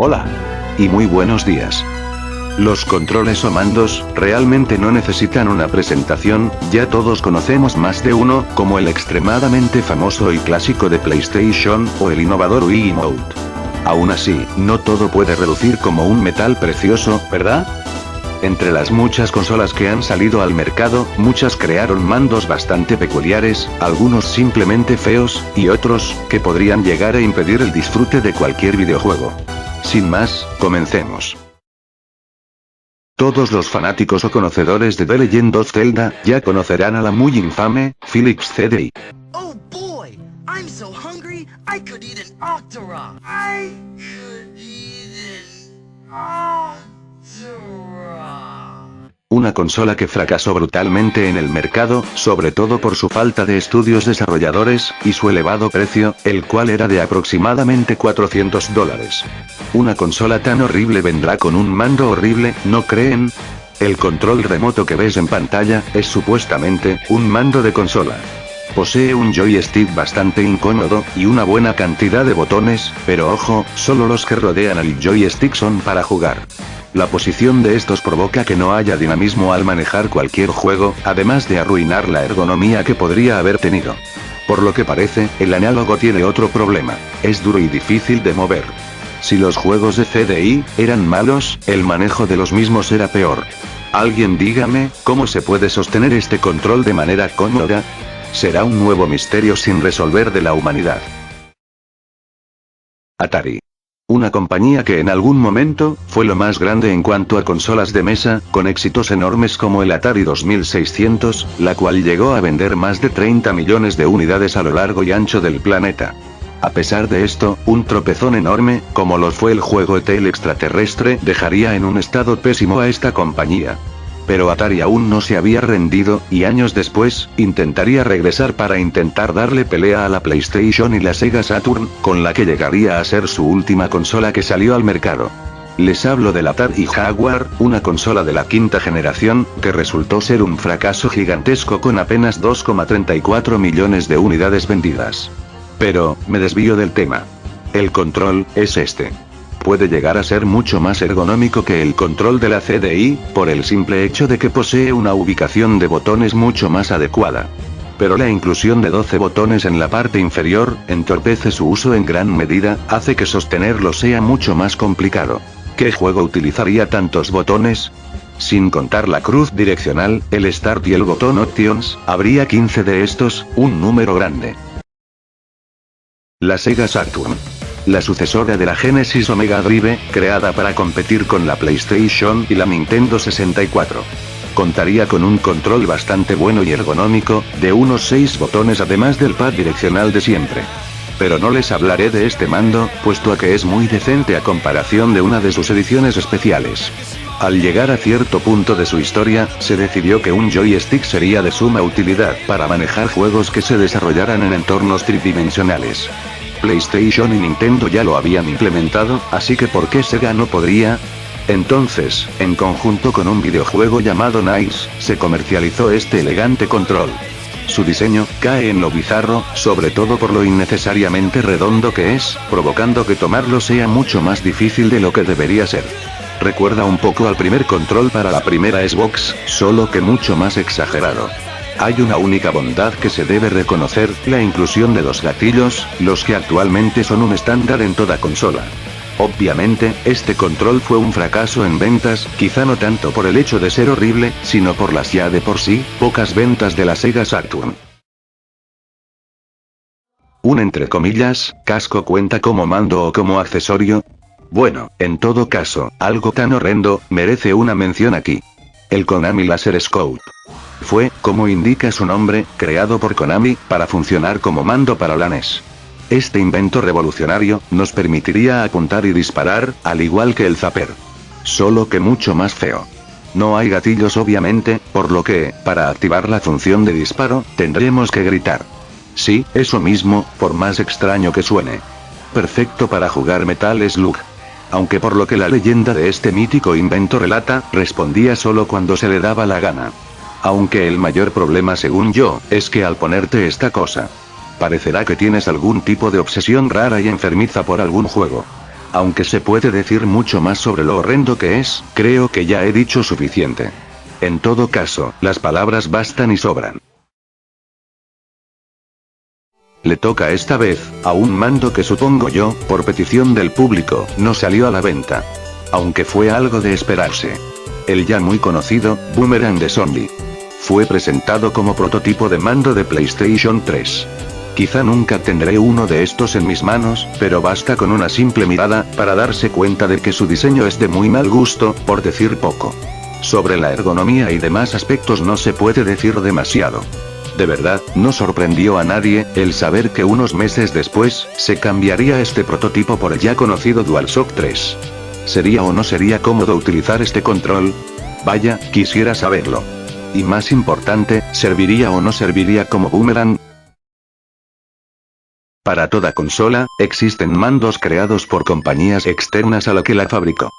Hola. Y muy buenos días. Los controles o mandos, realmente no necesitan una presentación, ya todos conocemos más de uno, como el extremadamente famoso y clásico de PlayStation, o el innovador Wii Emote. Aún así, no todo puede relucir como un metal precioso, ¿verdad? Entre las muchas consolas que han salido al mercado, muchas crearon mandos bastante peculiares, algunos simplemente feos, y otros, que podrían llegar a impedir el disfrute de cualquier videojuego. Sin más, comencemos. Todos los fanáticos o conocedores de The Legend of Zelda, ya conocerán a la muy infame, Philips CDI. Oh boy, I'm so hungry, I could eat an Octorok. I could eat an Octorok. Una consola que fracasó brutalmente en el mercado, sobre todo por su falta de estudios desarrolladores, y su elevado precio, el cual era de aproximadamente $400. Una consola tan horrible vendrá con un mando horrible, ¿no creen? El control remoto que ves en pantalla, es supuestamente, un mando de consola. Posee un joystick bastante incómodo, y una buena cantidad de botones, pero ojo, solo los que rodean al joystick son para jugar. La posición de estos provoca que no haya dinamismo al manejar cualquier juego, además de arruinar la ergonomía que podría haber tenido. Por lo que parece, el análogo tiene otro problema, es duro y difícil de mover. Si los juegos de CDI eran malos, el manejo de los mismos era peor. Alguien dígame, ¿cómo se puede sostener este control de manera cómoda? Será un nuevo misterio sin resolver de la humanidad. Atari. Una compañía que en algún momento, fue lo más grande en cuanto a consolas de mesa, con éxitos enormes como el Atari 2600, la cual llegó a vender más de 30 millones de unidades a lo largo y ancho del planeta. A pesar de esto, un tropezón enorme, como lo fue el juego ET el extraterrestre, dejaría en un estado pésimo a esta compañía. Pero Atari aún no se había rendido, y años después, intentaría regresar para intentar darle pelea a la PlayStation y la Sega Saturn, con la que llegaría a ser su última consola que salió al mercado. Les hablo del Atari Jaguar, una consola de la quinta generación, que resultó ser un fracaso gigantesco con apenas 2,34 millones de unidades vendidas. Pero, me desvío del tema. El control, es este. Puede llegar a ser mucho más ergonómico que el control de la CDI, por el simple hecho de que posee una ubicación de botones mucho más adecuada. Pero la inclusión de 12 botones en la parte inferior, entorpece su uso en gran medida, hace que sostenerlo sea mucho más complicado. ¿Qué juego utilizaría tantos botones? Sin contar la cruz direccional, el Start y el botón Options, habría 15 de estos, un número grande. La Sega Saturn. La sucesora de la Genesis o Mega Drive, creada para competir con la PlayStation y la Nintendo 64. Contaría con un control bastante bueno y ergonómico, de unos 6 botones además del pad direccional de siempre. Pero no les hablaré de este mando, puesto a que es muy decente a comparación de una de sus ediciones especiales. Al llegar a cierto punto de su historia, se decidió que un joystick sería de suma utilidad para manejar juegos que se desarrollaran en entornos tridimensionales. PlayStation y Nintendo ya lo habían implementado, así que ¿por qué Sega no podría? Entonces, en conjunto con un videojuego llamado Nice, se comercializó este elegante control. Su diseño, cae en lo bizarro, sobre todo por lo innecesariamente redondo que es, provocando que tomarlo sea mucho más difícil de lo que debería ser. Recuerda un poco al primer control para la primera Xbox, solo que mucho más exagerado. Hay una única bondad que se debe reconocer, la inclusión de los gatillos, los que actualmente son un estándar en toda consola. Obviamente, este control fue un fracaso en ventas, quizá no tanto por el hecho de ser horrible, sino por las ya de por sí, pocas ventas de la Sega Saturn. ¿Un entre comillas, casco cuenta como mando o como accesorio? Bueno, en todo caso, algo tan horrendo, merece una mención aquí. El Konami Laser Scope. Fue, como indica su nombre, creado por Konami, para funcionar como mando para la NES. Este invento revolucionario, nos permitiría apuntar y disparar, al igual que el Zapper. Solo que mucho más feo. No hay gatillos obviamente, por lo que, para activar la función de disparo, tendremos que gritar. Sí, eso mismo, por más extraño que suene. Perfecto para jugar Metal Slug. Aunque por lo que la leyenda de este mítico invento relata, respondía solo cuando se le daba la gana. Aunque el mayor problema según yo, es que al ponerte esta cosa, parecerá que tienes algún tipo de obsesión rara y enfermiza por algún juego. Aunque se puede decir mucho más sobre lo horrendo que es, creo que ya he dicho suficiente. En todo caso, las palabras bastan y sobran. Le toca esta vez, a un mando que supongo yo, por petición del público, no salió a la venta. Aunque fue algo de esperarse. El ya muy conocido, Boomerang de Sony. Fue presentado como prototipo de mando de PlayStation 3. Quizá nunca tendré uno de estos en mis manos, pero basta con una simple mirada, para darse cuenta de que su diseño es de muy mal gusto, por decir poco. Sobre la ergonomía y demás aspectos no se puede decir demasiado. De verdad, no sorprendió a nadie, el saber que unos meses después, se cambiaría este prototipo por el ya conocido DualShock 3. ¿Sería o no sería cómodo utilizar este control? Vaya, quisiera saberlo. Y más importante, ¿serviría o no serviría como boomerang? Para toda consola, existen mandos creados por compañías externas a la que la fabricó.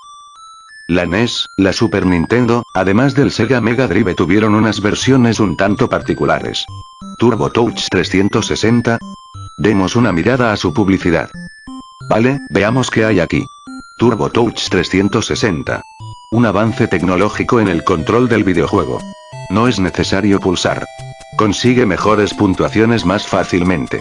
La NES, la Super Nintendo, además del Sega Mega Drive tuvieron unas versiones un tanto particulares. Turbo Touch 360. Demos una mirada a su publicidad. Vale, veamos qué hay aquí. Turbo Touch 360. Un avance tecnológico en el control del videojuego. No es necesario pulsar. Consigue mejores puntuaciones más fácilmente.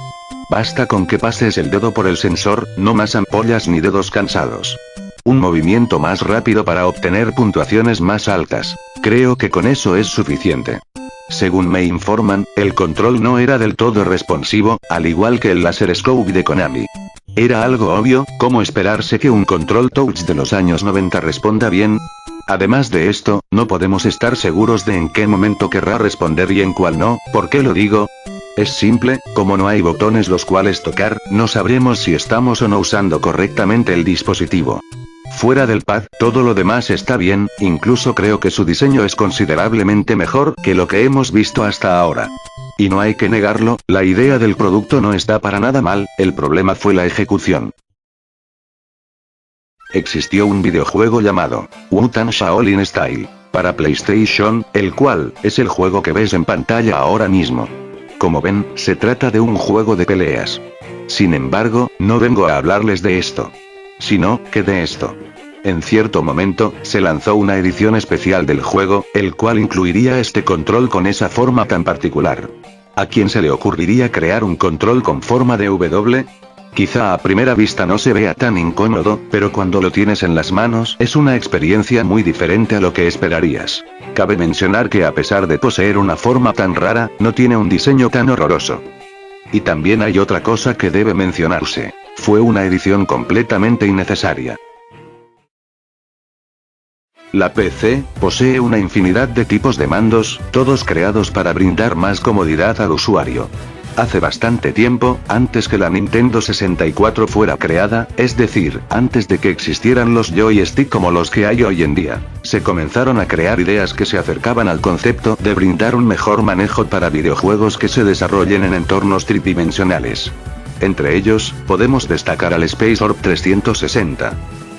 Basta con que pases el dedo por el sensor, no más ampollas ni dedos cansados. Un movimiento más rápido para obtener puntuaciones más altas. Creo que con eso es suficiente. Según me informan, el control no era del todo responsivo, al igual que el Laser Scope de Konami. Era algo obvio, ¿cómo esperarse que un control touch de los años 90 responda bien? Además de esto, no podemos estar seguros de en qué momento querrá responder y en cuál no. ¿Por qué lo digo? Es simple, como no hay botones los cuales tocar, no sabremos si estamos o no usando correctamente el dispositivo. Fuera del pad, todo lo demás está bien, incluso creo que su diseño es considerablemente mejor que lo que hemos visto hasta ahora. Y no hay que negarlo, la idea del producto no está para nada mal, el problema fue la ejecución. Existió un videojuego llamado Wu-Tang Shaolin Style, para PlayStation, el cual es el juego que ves en pantalla ahora mismo. Como ven, se trata de un juego de peleas. Sin embargo, no vengo a hablarles de esto, sino que de esto. En cierto momento, se lanzó una edición especial del juego, el cual incluiría este control con esa forma tan particular. ¿A quién se le ocurriría crear un control con forma de W? Quizá a primera vista no se vea tan incómodo, pero cuando lo tienes en las manos es una experiencia muy diferente a lo que esperarías. Cabe mencionar que a pesar de poseer una forma tan rara, no tiene un diseño tan horroroso. Y también hay otra cosa que debe mencionarse. Fue una edición completamente innecesaria. La PC posee una infinidad de tipos de mandos, todos creados para brindar más comodidad al usuario. Hace bastante tiempo, antes que la Nintendo 64 fuera creada, es decir, antes de que existieran los joystick como los que hay hoy en día, se comenzaron a crear ideas que se acercaban al concepto de brindar un mejor manejo para videojuegos que se desarrollen en entornos tridimensionales. Entre ellos, podemos destacar al Space Orb 360.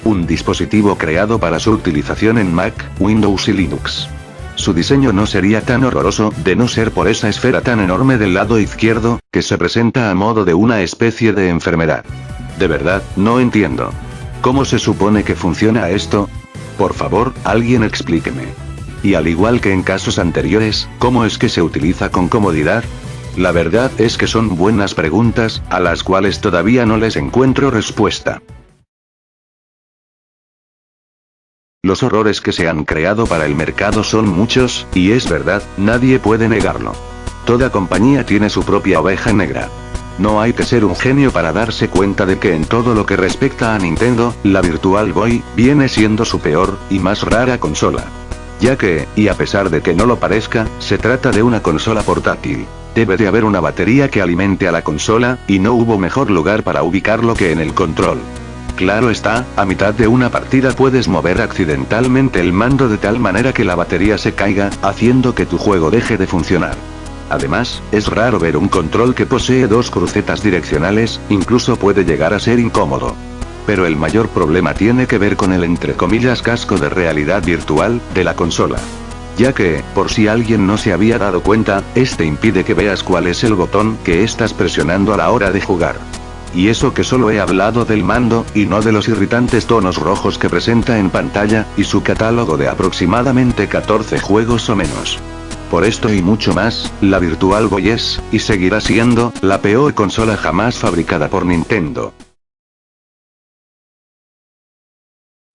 Un dispositivo creado para su utilización en Mac, Windows y Linux. Su diseño no sería tan horroroso, de no ser por esa esfera tan enorme del lado izquierdo, que se presenta a modo de una especie de enfermedad. De verdad, no entiendo. ¿Cómo se supone que funciona esto? Por favor, alguien explíqueme. Y al igual que en casos anteriores, ¿cómo es que se utiliza con comodidad? La verdad es que son buenas preguntas, a las cuales todavía no les encuentro respuesta. Los horrores que se han creado para el mercado son muchos, y es verdad, nadie puede negarlo. Toda compañía tiene su propia oveja negra. No hay que ser un genio para darse cuenta de que en todo lo que respecta a Nintendo, la Virtual Boy viene siendo su peor y más rara consola. Ya que, y a pesar de que no lo parezca, se trata de una consola portátil. Debe de haber una batería que alimente a la consola, y no hubo mejor lugar para ubicarlo que en el control. Claro está, a mitad de una partida puedes mover accidentalmente el mando de tal manera que la batería se caiga, haciendo que tu juego deje de funcionar. Además, es raro ver un control que posee dos crucetas direccionales, incluso puede llegar a ser incómodo. Pero el mayor problema tiene que ver con el entre comillas casco de realidad virtual de la consola. Ya que, por si alguien no se había dado cuenta, este impide que veas cuál es el botón que estás presionando a la hora de jugar. Y eso que solo he hablado del mando, y no de los irritantes tonos rojos que presenta en pantalla, y su catálogo de aproximadamente 14 juegos o menos. Por esto y mucho más, la Virtual Boy es, y seguirá siendo, la peor consola jamás fabricada por Nintendo.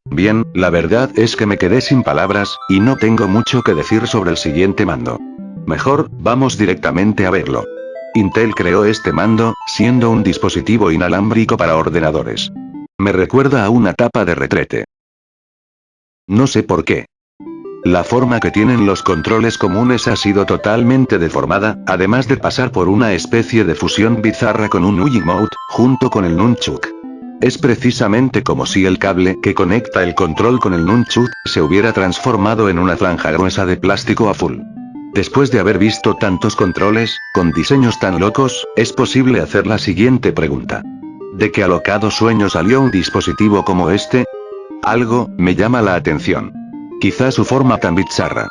Bien, la verdad es que me quedé sin palabras, y no tengo mucho que decir sobre el siguiente mando. Mejor, vamos directamente a verlo. Intel creó este mando, siendo un dispositivo inalámbrico para ordenadores. Me recuerda a una tapa de retrete. No sé por qué. La forma que tienen los controles comunes ha sido totalmente deformada, además de pasar por una especie de fusión bizarra con un Wiimote, junto con el Nunchuk. Es precisamente como si el cable que conecta el control con el Nunchuk se hubiera transformado en una franja gruesa de plástico azul. Después de haber visto tantos controles, con diseños tan locos, es posible hacer la siguiente pregunta. ¿De qué alocado sueño salió un dispositivo como este? Algo me llama la atención. Quizá su forma tan bizarra.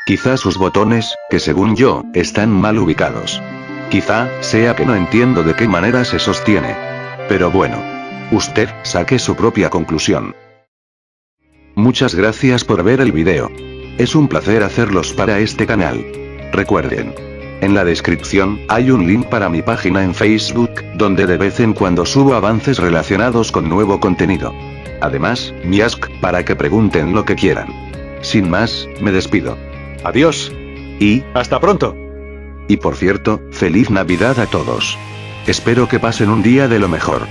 Quizá sus botones, que según yo, están mal ubicados. Quizá sea que no entiendo de qué manera se sostiene. Pero bueno. Usted, saque su propia conclusión. Muchas gracias por ver el video. Es un placer hacerlos para este canal. Recuerden. En la descripción, hay un link para mi página en Facebook, donde de vez en cuando subo avances relacionados con nuevo contenido. Además, mi Ask, para que pregunten lo que quieran. Sin más, me despido. Adiós. Y, hasta pronto. Y por cierto, feliz Navidad a todos. Espero que pasen un día de lo mejor.